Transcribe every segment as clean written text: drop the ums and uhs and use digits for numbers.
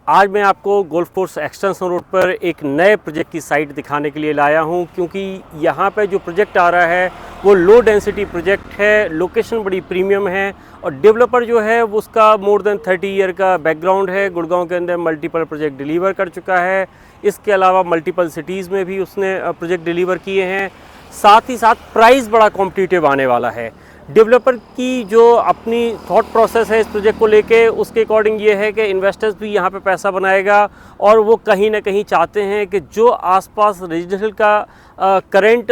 आज मैं आपको गोल्फ कोर्स एक्सटेंशन रोड पर एक नए प्रोजेक्ट की साइट दिखाने के लिए लाया हूं, क्योंकि यहाँ पे जो प्रोजेक्ट आ रहा है वो लो डेंसिटी प्रोजेक्ट है। लोकेशन बड़ी प्रीमियम है और डेवलपर जो है वो उसका मोर देन 30 ईयर का बैकग्राउंड है। गुड़गांव के अंदर मल्टीपल प्रोजेक्ट डिलीवर कर चुका है। इसके अलावा मल्टीपल सिटीज़ में भी उसने प्रोजेक्ट डिलीवर किए हैं। साथ ही साथ प्राइस बड़ा कॉम्पिटिटिव आने वाला है। डेवलपर की जो अपनी थॉट प्रोसेस है इस प्रोजेक्ट को लेके, उसके अकॉर्डिंग ये है कि इन्वेस्टर्स भी यहाँ पे पैसा बनाएगा और वो कहीं ना कहीं चाहते हैं कि जो आसपास रेजिडेंशियल का करंट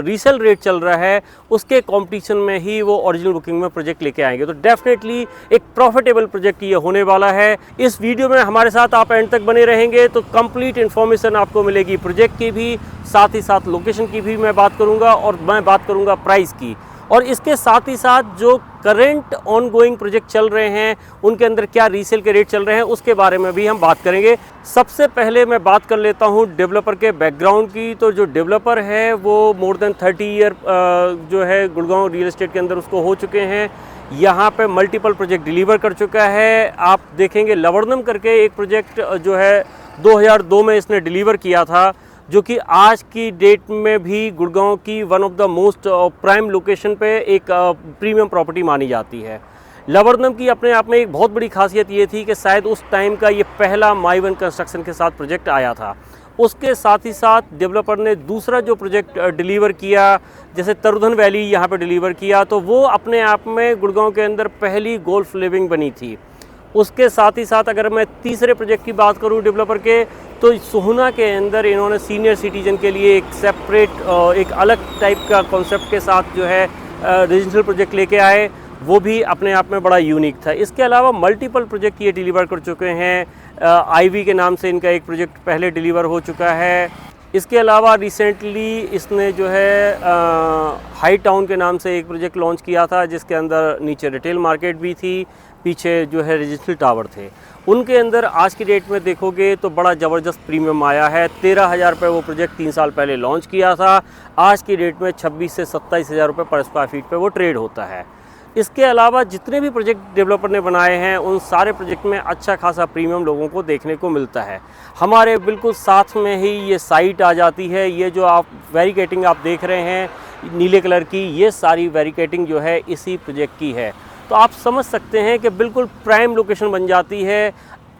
रीसेल रेट चल रहा है उसके कंपटीशन में ही वो ओरिजिनल बुकिंग में प्रोजेक्ट लेके आएंगे। तो डेफिनेटली एक प्रॉफिटेबल प्रोजेक्ट ये होने वाला है। इस वीडियो में हमारे साथ आप एंड तक बने रहेंगे तो कंप्लीट इन्फॉर्मेशन आपको मिलेगी प्रोजेक्ट की भी, साथ ही साथ लोकेशन की भी मैं बात करूँगा और मैं बात करूँगा प्राइस की। और इसके साथ ही साथ जो करंट ऑन गोइंग प्रोजेक्ट चल रहे हैं उनके अंदर क्या रीसेल के रेट चल रहे हैं उसके बारे में भी हम बात करेंगे। सबसे पहले मैं बात कर लेता हूं डेवलपर के बैकग्राउंड की। तो जो डेवलपर है वो मोर देन 30 ईयर जो है गुड़गांव रियल एस्टेट के अंदर उसको हो चुके हैं। यहाँ पे मल्टीपल प्रोजेक्ट डिलीवर कर चुका है। आप देखेंगे लवर्नम करके एक प्रोजेक्ट जो है 2002 में इसने डिलीवर किया था, जो कि आज की डेट में भी गुड़गांव की one of the most prime location पे एक प्रीमियम प्रॉपर्टी मानी जाती है। लवर्नम की अपने आप में एक बहुत बड़ी खासियत ये थी कि शायद उस टाइम का ये पहला माई वन कंस्ट्रक्शन के साथ प्रोजेक्ट आया था। उसके साथ ही साथ डेवलपर ने दूसरा जो प्रोजेक्ट डिलीवर किया, जैसे तरुधन वैली यहाँ पे डिलीवर किया, तो वो अपने आप में गुड़गांव के अंदर पहली गोल्फ लिविंग बनी थी। उसके साथ ही साथ अगर मैं तीसरे प्रोजेक्ट की बात करूं डेवलपर के, तो सोहना के अंदर इन्होंने सीनियर सिटीजन के लिए एक सेपरेट एक अलग टाइप का कॉन्सेप्ट के साथ जो है रेजिडेंशियल प्रोजेक्ट लेके आए। वो भी अपने आप में बड़ा यूनिक था। इसके अलावा मल्टीपल प्रोजेक्ट ये डिलीवर कर चुके हैं। आईवी के नाम से इनका एक प्रोजेक्ट पहले डिलीवर हो चुका है। इसके अलावा रिसेंटली इसने जो है हाई टाउन के नाम से एक प्रोजेक्ट लॉन्च किया था, जिसके अंदर नीचे रिटेल मार्केट भी थी, पीछे जो है रेजिडेंशियल टावर थे। उनके अंदर आज की डेट में देखोगे तो बड़ा ज़बरदस्त प्रीमियम आया है। 13,000 रुपये वो प्रोजेक्ट 3 साल पहले लॉन्च किया था। आज की डेट में 26 से 27,000 रुपये पर स्क्वायर फीट पे वो ट्रेड होता है। इसके अलावा जितने भी प्रोजेक्ट डेवलपर ने बनाए हैं उन सारे प्रोजेक्ट में अच्छा खासा प्रीमियम लोगों को देखने को मिलता है। हमारे बिल्कुल साथ में ही ये साइट आ जाती है। ये जो आप बैरिकेडिंग आप देख रहे हैं नीले कलर की, ये सारी बैरिकेडिंग जो है इसी प्रोजेक्ट की है। तो आप समझ सकते हैं कि बिल्कुल प्राइम लोकेशन बन जाती है।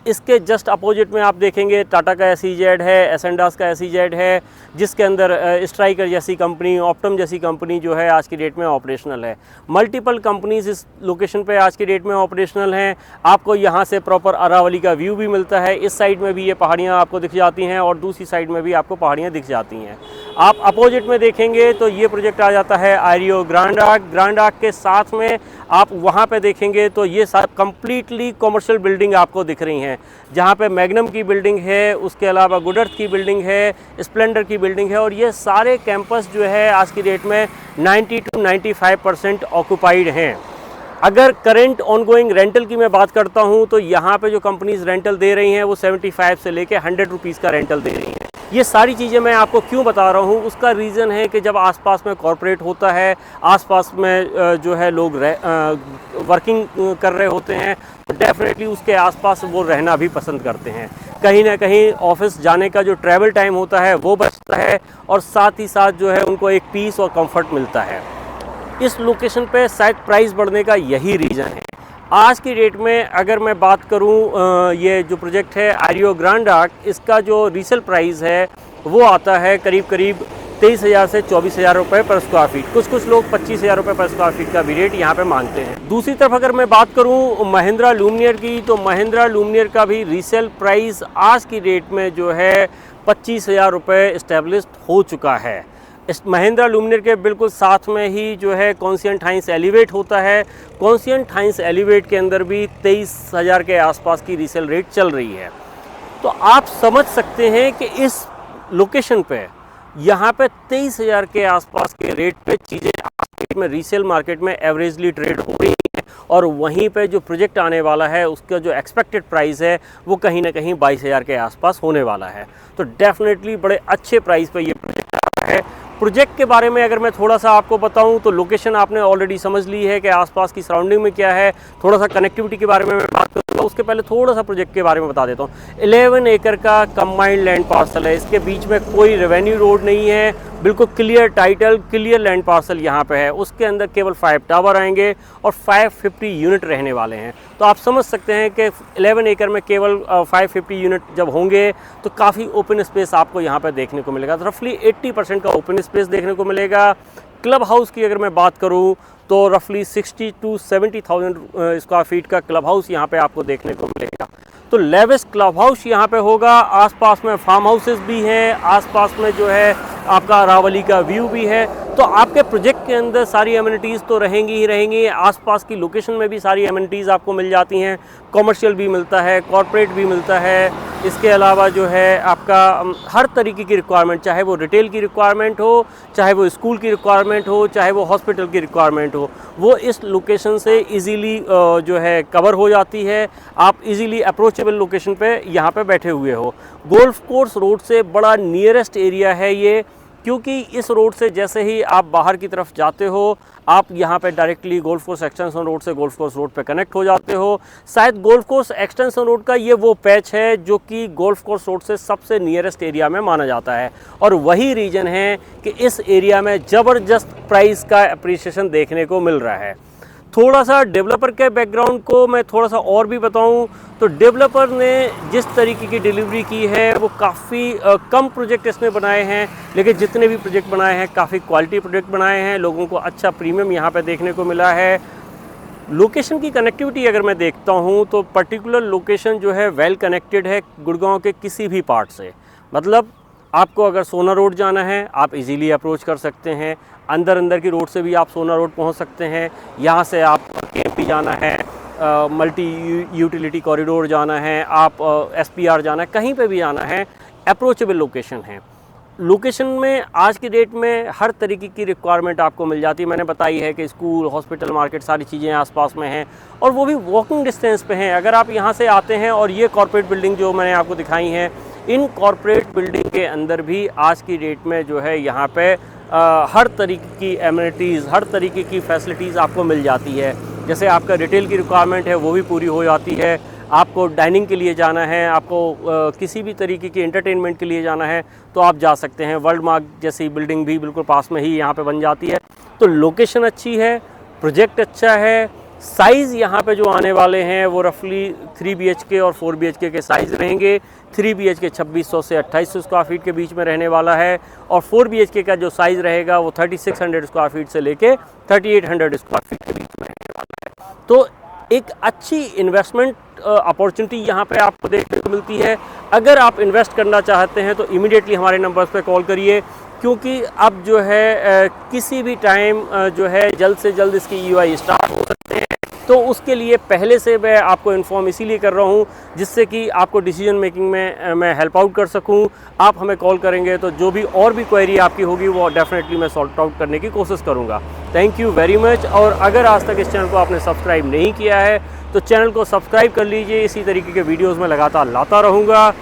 इसके जस्ट अपोजिट में आप देखेंगे टाटा का SEZ है, एसेंडास का SEZ है, जिसके अंदर स्ट्राइकर जैसी कंपनी, ऑप्टम जैसी कंपनी जो है आज की डेट में ऑपरेशनल है। मल्टीपल कंपनीज इस लोकेशन पे आज की डेट में ऑपरेशनल हैं। आपको यहाँ से प्रॉपर अरावली का व्यू भी मिलता है। इस साइड में भी ये पहाड़ियाँ आपको दिख जाती हैं और दूसरी साइड में भी आपको पहाड़ियाँ दिख जाती हैं। आप अपोजिट में देखेंगे तो ये प्रोजेक्ट आ जाता है आरियो ग्रांड आर्क के साथ में। आप वहाँ पे देखेंगे तो ये कंप्लीटली कॉमर्शियल बिल्डिंग आपको दिख रही हैं, जहाँ पे मैग्नम की बिल्डिंग है, उसके अलावा गुडर्थ की बिल्डिंग है, स्प्लेंडर की बिल्डिंग है। और ये सारे कैंपस जो है आज की डेट में 90 to 95% ऑक्यूपाइड हैं। अगर करंट ऑनगोइंग रेंटल की मैं बात करता हूँ तो यहाँ पे जो कंपनीज रेंटल दे रही हैं वो 75 से लेके 100 रुपीज़ का रेंटल दे रही हैं। ये सारी चीज़ें मैं आपको क्यों बता रहा हूँ, उसका रीज़न है कि जब आसपास में कॉरपोरेट होता है, आसपास में जो है लोग वर्किंग कर रहे होते हैं, तो डेफिनेटली उसके आसपास वो रहना भी पसंद करते हैं। कहीं ना कहीं ऑफिस जाने का जो ट्रैवल टाइम होता है वो बचता है और साथ ही साथ जो है उनको एक पीस और कंफर्ट मिलता है। इस लोकेशन पे शायद प्राइस बढ़ने का यही रीज़न है। आज की डेट में अगर मैं बात करूं, ये जो प्रोजेक्ट है आरियो ग्रांड आर्क, इसका जो रीसेल प्राइस है वो आता है करीब 23,000 से 24,000 रुपये पर स्क्वायर फीट। कुछ लोग 25,000 रुपये पर स्क्वायर फीट का भी रेट यहाँ पे मांगते हैं। दूसरी तरफ अगर मैं बात करूँ महिंद्रा लुमिनियर की, तो महिंद्रा लुमिनियर का भी रीसेल प्राइस आज की डेट में जो है 25,000 रुपये इस्टेब्लिश्ड हो चुका है। इस महिंद्रा लुमिनियर के बिल्कुल साथ में ही जो है कॉन्शियंट हाइंस एलिवेट होता है। कॉन्शियंट हाइंस एलिवेट के अंदर भी 23,000 के आसपास की रीसेल रेट चल रही है। तो आप समझ सकते हैं कि इस लोकेशन पे यहाँ पे 23,000 के आसपास के रेट पे चीज़ें मार्केट में, रीसेल मार्केट में एवरेजली ट्रेड हो रही है। और वहीं पे जो प्रोजेक्ट आने वाला है उसका जो एक्सपेक्टेड प्राइस है वो कहीं ना कहीं 22,000 के आसपास होने वाला है। तो डेफिनेटली बड़े अच्छे प्राइस पे ये प्रोजेक्ट आ रहा है। प्रोजेक्ट के बारे में अगर मैं थोड़ा सा आपको बताऊं तो लोकेशन आपने ऑलरेडी समझ ली है कि आसपास की सराउंडिंग में क्या है। थोड़ा सा कनेक्टिविटी के बारे में मैं बात करूँगा, उसके पहले थोड़ा सा प्रोजेक्ट के बारे में बता देता हूँ। 11 एकड़ का कंबाइंड लैंड पार्सल है, इसके बीच में कोई रेवेन्यू रोड नहीं है, बिल्कुल clear title, clear land parcel यहाँ पे है। उसके अंदर केवल 5 टावर आएंगे और 550 यूनिट रहने वाले हैं। तो आप समझ सकते हैं कि 11 एकड़ में केवल 550 यूनिट जब होंगे तो काफ़ी ओपन स्पेस आपको यहाँ पर देखने को मिलेगा। तो रफली 80% का ओपन स्पेस देखने को मिलेगा। क्लब हाउस की अगर मैं बात करूँ तो रफली 60 to 70,000 स्क्वायर फीट का क्लब हाउस यहाँ पे आपको देखने को मिलेगा। तो लेविस क्लब हाउस यहाँ पे होगा। आसपास में फार्म हाउसेस भी हैं, आसपास में जो है आपका अरावली का व्यू भी है। तो आपके प्रोजेक्ट के अंदर सारी एमिनिटीज़ तो रहेंगी ही रहेंगी, आसपास की लोकेशन में भी सारी एमिनिटीज़ आपको मिल जाती हैं। कॉमर्शियल भी मिलता है, कॉर्पोरेट भी मिलता है। इसके अलावा जो है आपका हर तरीके की रिक्वायरमेंट, चाहे वो रिटेल की रिक्वायरमेंट हो, चाहे वो स्कूल की रिक्वायरमेंट हो, चाहे वो हॉस्पिटल की रिक्वायरमेंट हो, वो इस लोकेशन से इजीली जो है कवर हो जाती है। आप इजीली अप्रोचेबल लोकेशन पे यहाँ पे बैठे हुए हो। गोल्फ कोर्स रोड से बड़ा नियरेस्ट एरिया है ये, क्योंकि इस रोड से जैसे ही आप बाहर की तरफ जाते हो आप यहाँ पे directly golf course extension road से गोल्फ कोर्स रोड पे कनेक्ट हो जाते हो। शायद गोल्फ कोर्स एक्सटेंशन रोड का ये वो पैच है जो कि गोल्फ कोर्स रोड से सबसे नियरेस्ट एरिया में माना जाता है, और वही रीजन है कि इस एरिया में ज़बरदस्त प्राइस का अप्रिसिएशन देखने को मिल रहा है। थोड़ा सा डेवलपर के बैकग्राउंड को मैं थोड़ा सा और भी बताऊं तो डेवलपर ने जिस तरीके की डिलीवरी की है वो काफ़ी कम प्रोजेक्ट इसने बनाए हैं, लेकिन जितने भी प्रोजेक्ट बनाए हैं काफ़ी क्वालिटी प्रोजेक्ट बनाए हैं। लोगों को अच्छा प्रीमियम यहाँ पे देखने को मिला है। लोकेशन की कनेक्टिविटी अगर मैं देखता हूँ तो पर्टिकुलर लोकेशन जो है वेल कनेक्टेड है गुड़गांव के किसी भी पार्ट से। मतलब आपको अगर सोना रोड जाना है आप इजीली अप्रोच कर सकते हैं, अंदर की रोड से भी आप सोना रोड पहुंच सकते हैं। यहाँ से आप केपी जाना है, मल्टी यूटिलिटी कॉरिडोर जाना है, आप SPR जाना है, कहीं पे भी जाना है, अप्रोचेबल लोकेशन है। लोकेशन में आज की डेट में हर तरीके की रिक्वायरमेंट आपको मिल जाती है। मैंने बताई है कि स्कूल, हॉस्पिटल, मार्केट सारी चीज़ें आसपास में हैं और वो भी वॉकिंग डिस्टेंस पे हैं। अगर आप यहाँ से आते हैं और ये कॉर्पोरेट बिल्डिंग जो मैंने आपको दिखाई हैं, इन कॉर्पोरेट बिल्डिंग के अंदर भी आज की डेट में जो है यहाँ पे हर तरीके की एमिनिटीज़, हर तरीके की फैसिलिटीज़ आपको मिल जाती है। जैसे आपका रिटेल की रिक्वायरमेंट है वो भी पूरी हो जाती है। आपको डाइनिंग के लिए जाना है, आपको किसी भी तरीके की एंटरटेनमेंट के लिए जाना है तो आप जा सकते हैं। वर्ल्ड मार्क जैसी बिल्डिंग भी बिल्कुल पास में ही यहाँ पे बन जाती है। तो लोकेशन अच्छी है, प्रोजेक्ट अच्छा है। साइज़ यहाँ पे जो आने वाले हैं वो रफली 3 BHK और 4 BHK के साइज़ रहेंगे। 3 BHK 2600 से 2800 स्क्वायर फीट के बीच में रहने वाला है और 4 BHK का जो साइज़ रहेगा वो 3600 स्क्वायर फीट से लेके 3800 स्क्वायर फीट के बीच में रहने वाला है। तो एक अच्छी इन्वेस्टमेंट अपॉर्चुनिटी यहाँ पे आपको देखने को मिलती है। अगर आप इन्वेस्ट करना चाहते हैं तो इमीडिएटली हमारे नंबर्स पे कॉल करिए, क्योंकि अब जो है किसी भी टाइम जो है जल्द से जल्द इसकी EOI स्टार्ट हो सकते हैं। तो उसके लिए पहले से मैं आपको इन्फॉर्म इसीलिए कर रहा हूँ जिससे कि आपको डिसीजन मेकिंग में मैं हेल्प आउट कर सकूँ। आप हमें कॉल करेंगे तो जो भी और भी क्वेरी आपकी होगी वो डेफिनेटली मैं सॉल्व आउट करने की कोशिश करूँगा। Thank you very much. और अगर आज तक इस चैनल को आपने सब्सक्राइब नहीं किया है तो चैनल को सब्सक्राइब कर लीजिए। इसी तरीके के वीडियोज़ में लगातार लाता रहूँगा।